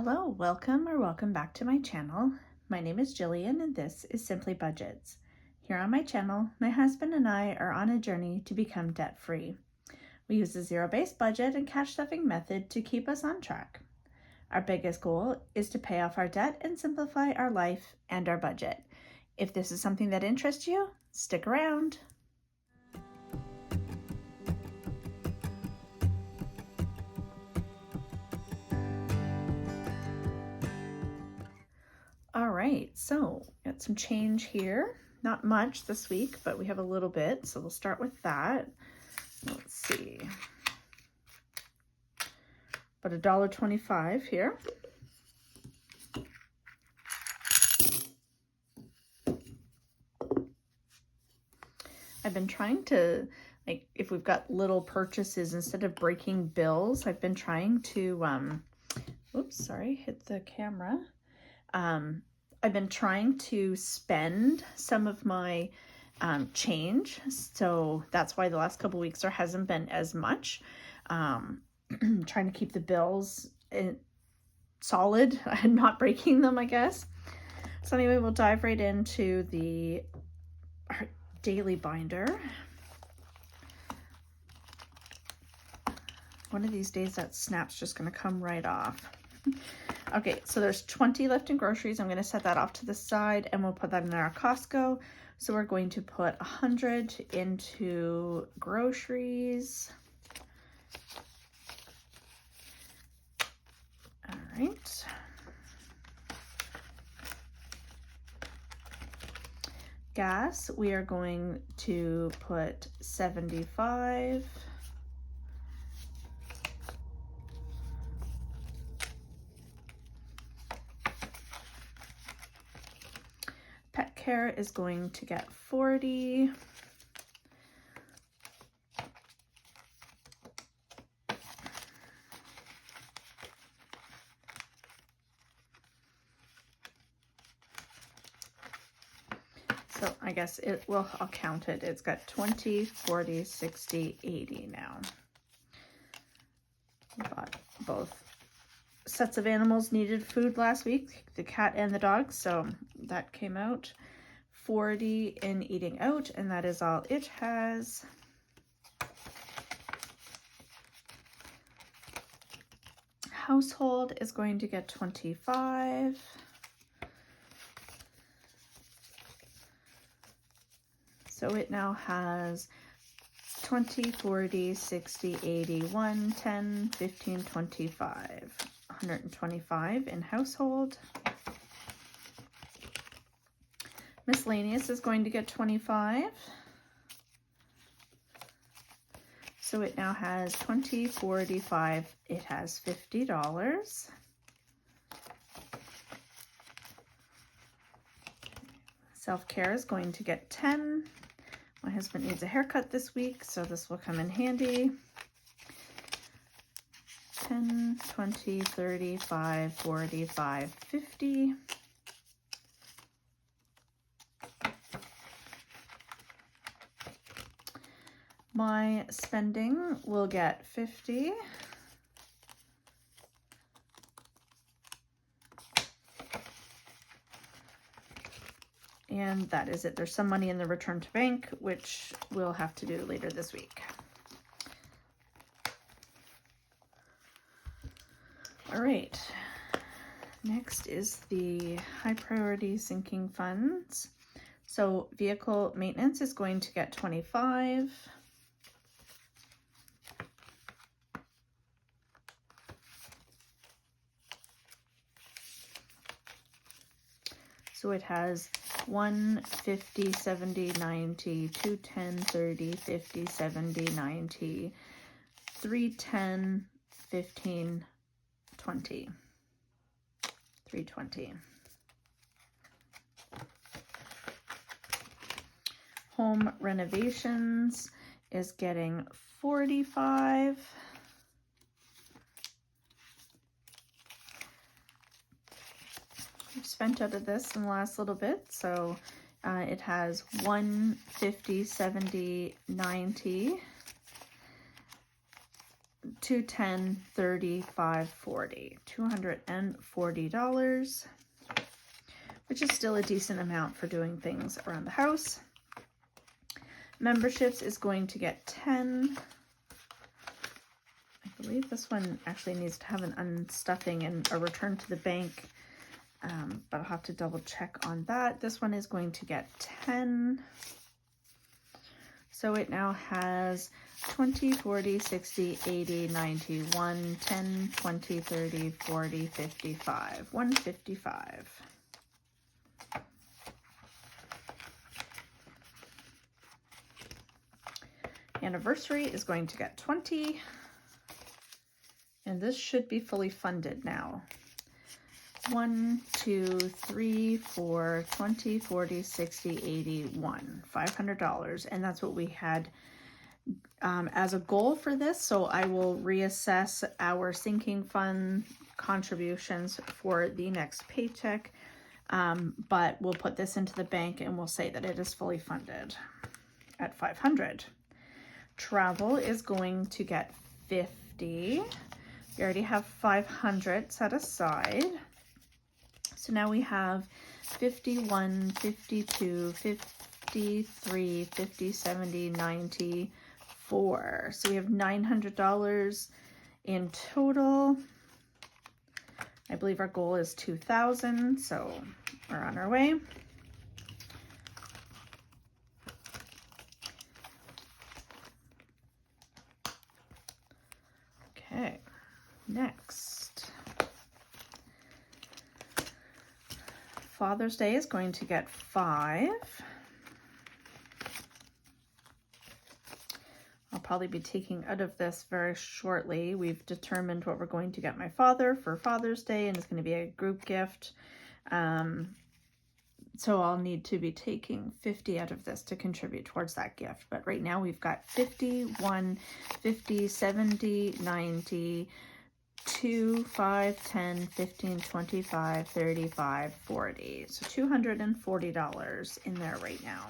Hello, welcome back to my channel. My name is Jillian and this is Simply Budgets. Here on my channel, my husband and I are on a journey to become debt-free. We use a zero-based budget and cash stuffing method to keep us on track. Our biggest goal is to pay off our debt and simplify our life and our budget. If this is something that interests you, stick around. All right, so got some change here. Not much this week, but we have a little bit, so we'll start with that. Let's see. About $1.25 here. I've been trying to, like, if we've got little purchases, instead of breaking bills, I've been trying to, oops, sorry, hit the camera. I've been trying to spend some of my change, so that's why the last couple weeks there hasn't been as much. Trying to keep the bills solid and not breaking them, I guess. So anyway, we'll dive right into our daily binder. One of these days that snap's just going to come right off. Okay, so there's 20 left in groceries. I'm going to set that off to the side and we'll put that in our Costco. So we're going to put 100 into groceries. All right. Gas, we are going to put 75. Pet care is going to get 40. So I guess I'll count it. It's got 20, 40, 60, 80 now. We bought both sets of animals needed food last week, the cat and the dog, so that came out. 40 in eating out, and that is all it has. Household is going to get 25. So it now has 20, 40, 60, 80, 1, 10, 15, 25. 125 in household. Miscellaneous is going to get 25. So it now has 20, 45, it has $50. Self-care is going to get 10. My husband needs a haircut this week, so this will come in handy. 10, 20, 35, 45, 50. My spending will get 50. And that is it. There's some money in the return to bank, which we'll have to do later this week. All right, next is the high priority sinking funds. So vehicle maintenance is going to get 25. So it has 1, 50, 70, 90, 210, 30, 50, 70, 90, 310, 15, 20, 320. Home renovations is getting 45. We've spent out of this in the last little bit, so it has 1, 50, 70, 90. 210, 35, 40. $240, which is still a decent amount for doing things around the house. Memberships is going to get 10. I believe this one actually needs to have an unstuffing and a return to the bank, but I'll have to double check on that. This one is going to get 10. So it now has 20, 40, 60, 80, 90, 1, 10, 20, 30, 40, 55, 155. Anniversary is going to get 20. And this should be fully funded now. 1, 2, 3, 4, 20, 40, 60, 80, 1. $500. And that's what we had as a goal for this. So I will reassess our sinking fund contributions for the next paycheck. But we'll put this into the bank and we'll say that it is fully funded at 500. Travel is going to get 50. We already have 500 set aside. So now we have 51, 52, 53, 50, 70, 94. So we have $900 in total. I believe our goal is 2,000, so we're on our way. Okay, next. Father's Day is going to get 5. I'll probably be taking out of this very shortly. We've determined what we're going to get my father for Father's Day, and it's going to be a group gift. So I'll need to be taking 50 out of this to contribute towards that gift. But right now we've got 51, 50, 70, 90, 2, 5, 10, 15, 25, 35, 40. So $240 in there right now.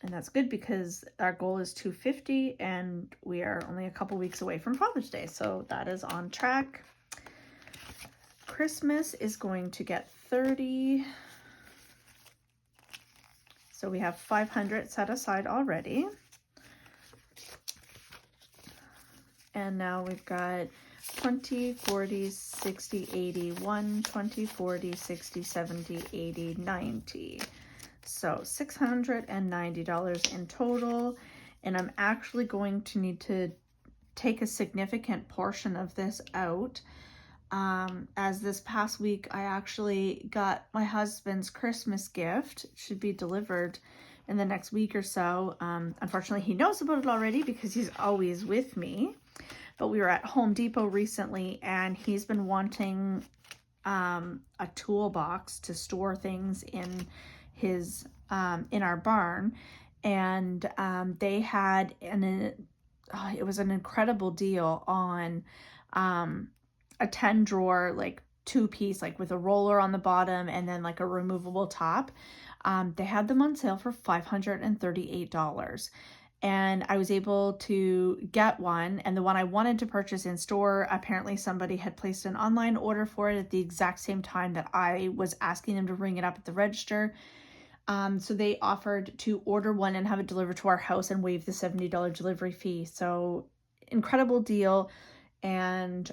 And that's good because our goal is 250 and we are only a couple weeks away from Father's Day. So that is on track. Christmas is going to get 30. So we have 500 set aside already. And now we've got 20, 40, 60, 80, 1, 20, 40, 60, 70, 80, 90. So $690 in total. And I'm actually going to need to take a significant portion of this out. As this past week, I actually got my husband's Christmas gift. It should be delivered in the next week or so. Unfortunately, he knows about it already because he's always with me. But we were at Home Depot recently and he's been wanting a toolbox to store things in his in our barn. And they had it was an incredible deal on a 10 drawer, like 2-piece, like with a roller on the bottom and then like a removable top. They had them on sale for $538. And I was able to get one. And the one I wanted to purchase in store, apparently somebody had placed an online order for it at the exact same time that I was asking them to ring it up at the register. So they offered to order one and have it delivered to our house and waive the $70 delivery fee. So incredible deal. And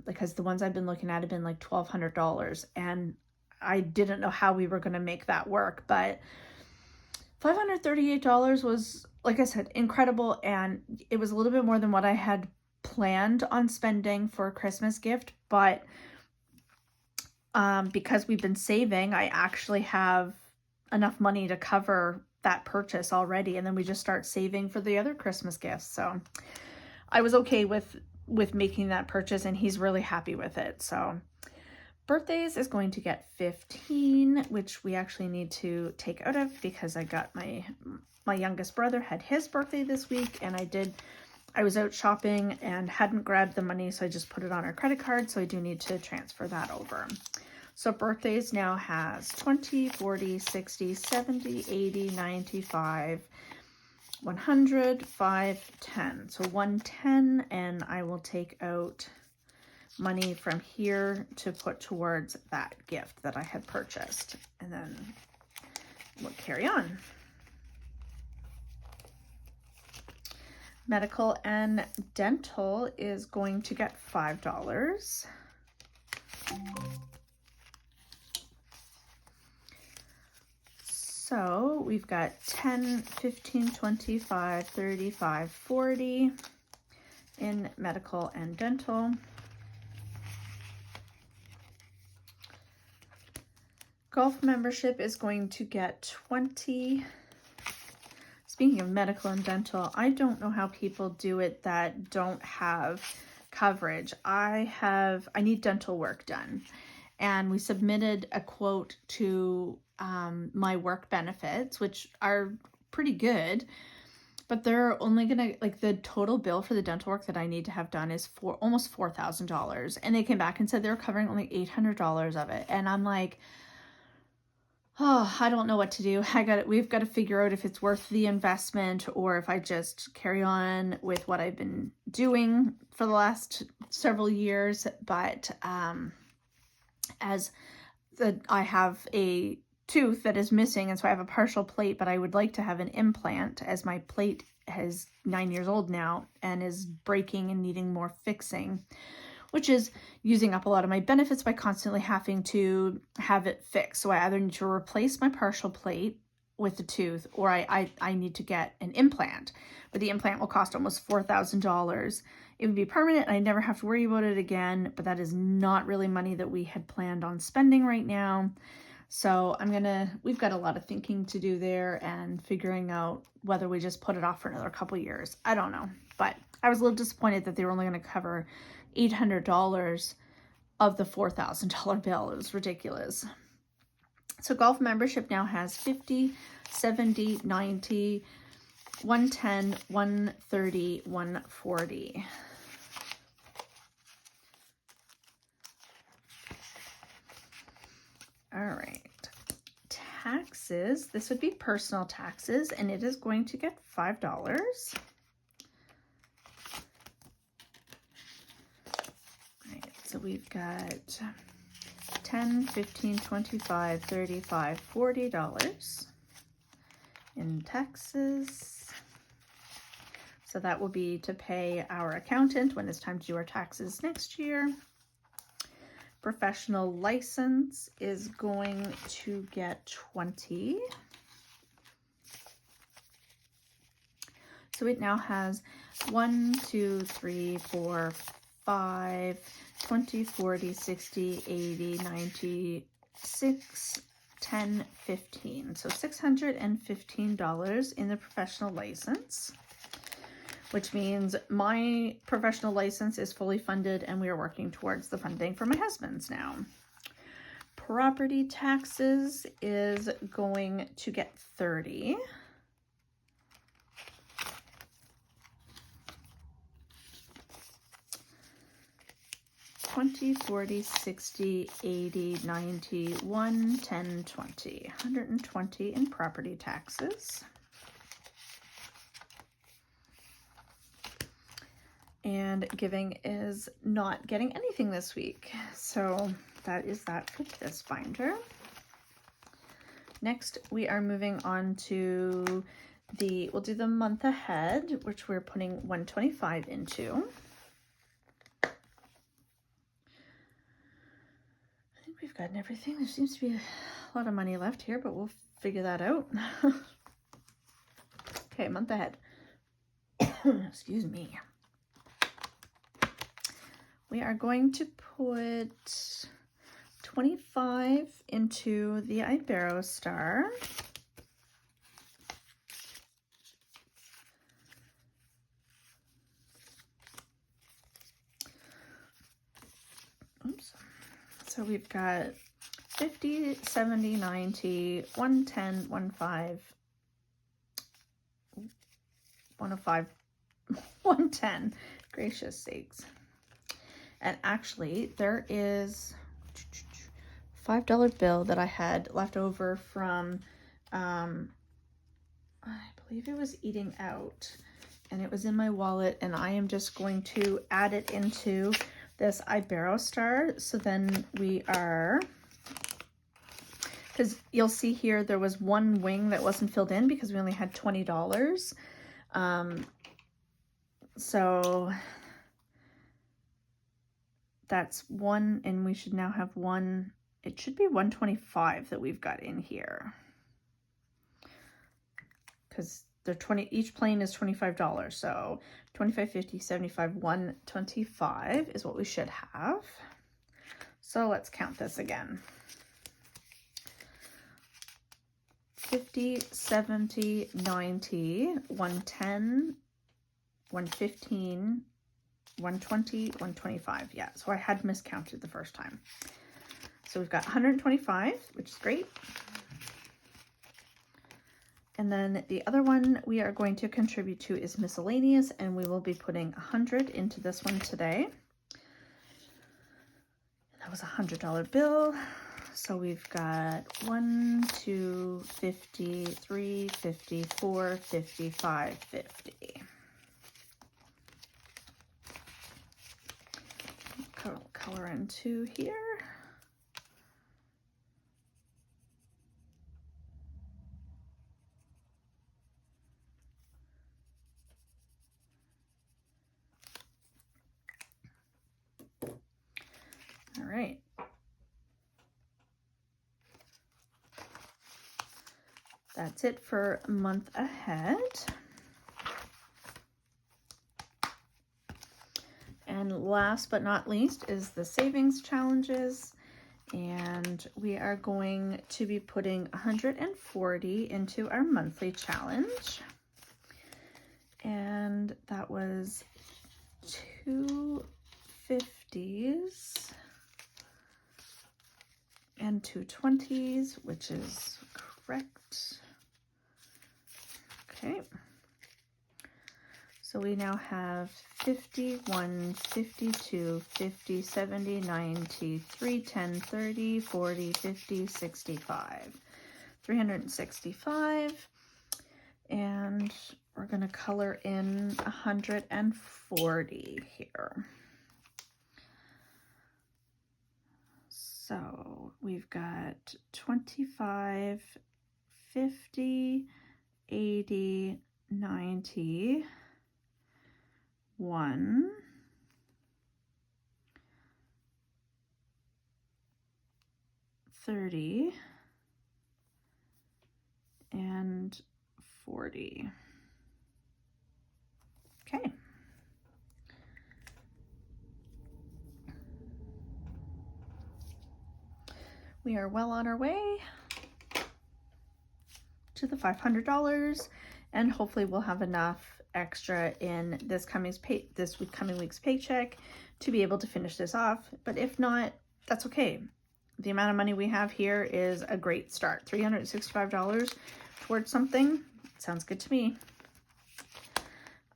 because the ones I've been looking at have been like $1,200 and I didn't know how we were going to make that work, but $538 was, like I said, incredible. And it was a little bit more than what I had planned on spending for a Christmas gift. But because we've been saving, I actually have enough money to cover that purchase already. And then we just start saving for the other Christmas gifts. So I was okay with making that purchase and he's really happy with it. So birthdays is going to get 15, which we actually need to take out of because I got my youngest brother had his birthday this week and I was out shopping and hadn't grabbed the money. So I just put it on our credit card. So I do need to transfer that over. So birthdays now has 20, 40, 60, 70, 80, 95, 100, 5, 10. So 110, and I will take out money from here to put towards that gift that I had purchased. And then we'll carry on. Medical and dental is going to get $5. So we've got 10, 15, 25, 35, 40 in medical and dental. Golf membership is going to get 20. Speaking of medical and dental, I don't know how people do it that don't have coverage. I need dental work done, and we submitted a quote to my work benefits, which are pretty good, but they're only gonna, like, the total bill for the dental work that I need to have done is almost $4,000, and they came back and said they were covering only $800 of it, and I'm like, oh, I don't know what to do. We've got to figure out if it's worth the investment or if I just carry on with what I've been doing for the last several years. But I have a tooth that is missing, and so I have a partial plate, but I would like to have an implant, as my plate is 9 years old now and is breaking and needing more fixing, which is using up a lot of my benefits by constantly having to have it fixed. So I either need to replace my partial plate with the tooth, or I need to get an implant. But the implant will cost almost $4,000. It would be permanent, and I never have to worry about it again, but that is not really money that we had planned on spending right now. So we've got a lot of thinking to do there and figuring out whether we just put it off for another couple years. I don't know, but I was a little disappointed that they were only going to cover $800 of the $4,000 bill. It was ridiculous. So golf membership now has 50, 70, 90, 110, 130, 140. All right. Taxes. This would be personal taxes, and it is going to get $5. So we've got 10, 15, 25, 35, $40 in taxes. So that will be to pay our accountant when it's time to do our taxes next year. Professional license is going to get 20. So it now has 1, 2, 3, 4, 5, 20, 40, 60, 80, 90, 6, 10, 15. So $615 in the professional license, which means my professional license is fully funded and we are working towards the funding for my husband's now. Property taxes is going to get 30. 20, 40, 60, 80, 90, 1, 10, 20. 120 in property taxes. And giving is not getting anything this week. So that is that for this binder. Next, we are moving on to we'll do the month ahead, which we're putting 125 into. We've gotten everything. There seems to be a lot of money left here, but we'll figure that out. Okay, month ahead. Excuse me. We are going to put 25 into the Iberostar. Oops. So we've got 50, 70, 90, 110, 15, 105, 110. Gracious sakes. And actually, there is $5 bill that I had left over from, I believe it was eating out, and it was in my wallet, and I am just going to add it into this Iberostar. So then we are, because you'll see here there was one wing that wasn't filled in because we only had $20. So that's one, and we should now have one. It should be 125 that we've got in here, because they're 20, each plane is $25. So 25, 50, 75, 125 is what we should have. So let's count this again. 50, 70, 90, 110, 115, 120, 125. Yeah, so I had miscounted the first time. So we've got 125, which is great. And then the other one we are going to contribute to is miscellaneous, and we will be putting 100 into this one today. That was a $100 bill. So we've got 1, 2, 50, 3, 50, 4, 55, 50. Color in 2 here. All right. That's it for a month ahead. And last but not least is the savings challenges. And we are going to be putting 140 into our monthly challenge. And that was 2 50s and 2 20s, which is correct. Okay. So we now have 51, 52, 50, 70, 90, 310, 30, 40, 50, 65. 365. And we're going to color in 140 here. So we've got 25, 50, 80, 90, 1, 30, and 40. Okay. We are well on our way to the $500, and hopefully we'll have enough extra in this coming week's paycheck to be able to finish this off. But if not, that's okay. The amount of money we have here is a great start. $365 towards something sounds good to me.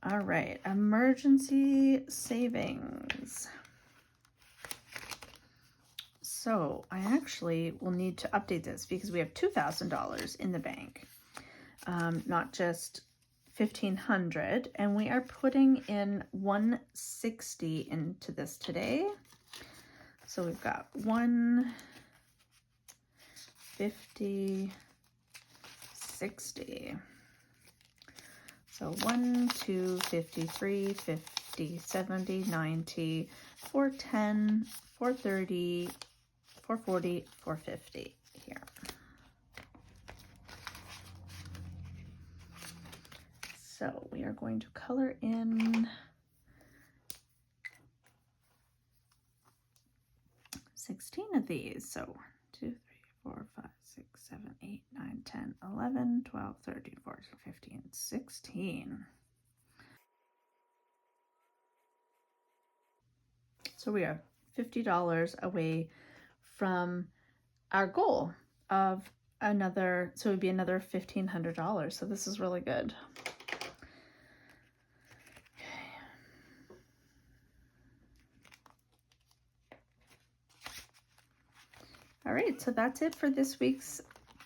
All right, emergency savings. So I actually will need to update this because we have $2,000 in the bank, not just $1,500, and we are putting in 160 into this today. So we've got 150, 60. So 1, 2, 53, 50, 70, 90, 410, 430, 440, 450 here. So we are going to color in 16 of these. So 2, 3, 4, 5, 6, 7, 8, 9, 10, 11, 12, 13, 14, 15, 16. So we are $50 away from our goal of another, so it would be another $1,500. So this is really good. All right, so that's it for this week's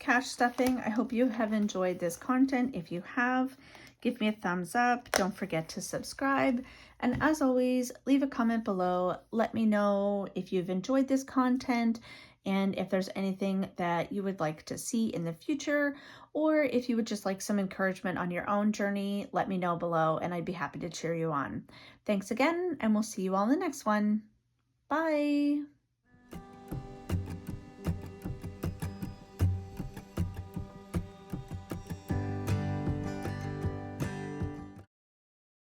cash stuffing. I hope you have enjoyed this content. If you have, give me a thumbs up. Don't forget to subscribe. And as always, leave a comment below. Let me know if you've enjoyed this content and if there's anything that you would like to see in the future, or if you would just like some encouragement on your own journey, let me know below and I'd be happy to cheer you on. Thanks again, and we'll see you all in the next one. Bye.